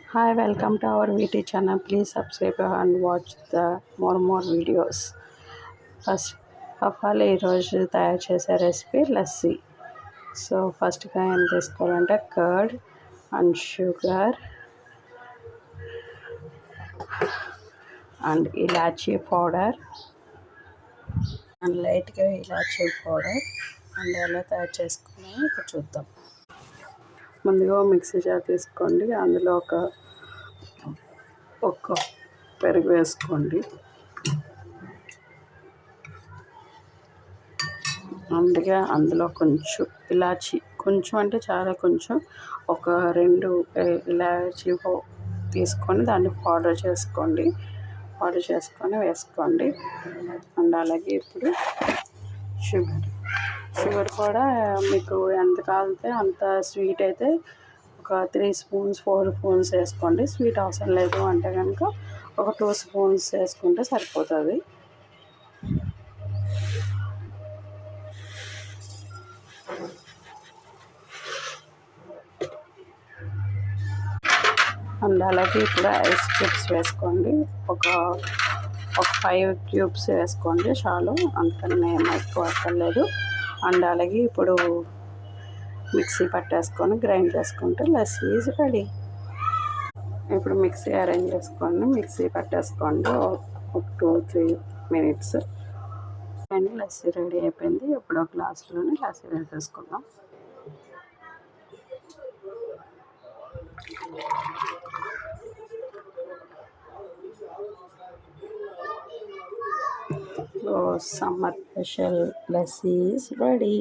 Hi, welcome to our VT channel. Please subscribe and watch the more videos. First of all ఈరోజు తయారు చేసే recipe lassi. So ఫస్ట్గా ఏం తీసుకోవాలంటే curd and sugar and elaichi powder and లైట్గా ఇలాచీ powder and ఎలా తయారు చేసుకున్నామో ఇప్పుడు చూద్దాం. ముందుగా మిక్సీ జార్ తీసుకోండి, అందులో ఒక పెరుగు వేసుకోండి. అందులో కొంచెం ఇలాచి, కొంచెం అంటే చాలా కొంచెం, ఒక 2 ఇలాచీ తీసుకొని దాన్ని పౌడర్ చేసుకొని వేసుకోండి. అండ్ అలాగే ఇప్పుడు షుగర్ కూడా మీకు ఎంత కావాలితే అంత. స్వీట్ అయితే ఒక 3 స్పూన్స్ 4 స్పూన్స్ వేసుకోండి. స్వీట్ అవసరం లేదు అంటే కనుక ఒక 2 స్పూన్స్ వేసుకుంటే సరిపోతుంది. అండ్ అలాగే ఇప్పుడు ఐస్ క్యూబ్స్ వేసుకోండి. ఒక 5 క్యూబ్స్ వేసుకోండి చాలు, అంతకన్నా ఏం ఎక్కువ అక్కర్లేదు. అండ్ అలాగే ఇప్పుడు మిక్సీ పట్టేసుకొని గ్రైండ్ చేసుకుంటే లస్సీ ఈజ్ రెడీ. ఇప్పుడు మిక్సీ అరేంజ్ చేసుకోండి, మిక్సీ పట్టేసుకోండి ఒక 2-3 మినిట్స్. అండ్ లస్సీ రెడీ అయిపోయింది. ఇప్పుడు ఒక గ్లాసులోనే లస్సీ వేసేసుకుందాం. So summer special lassi is ready.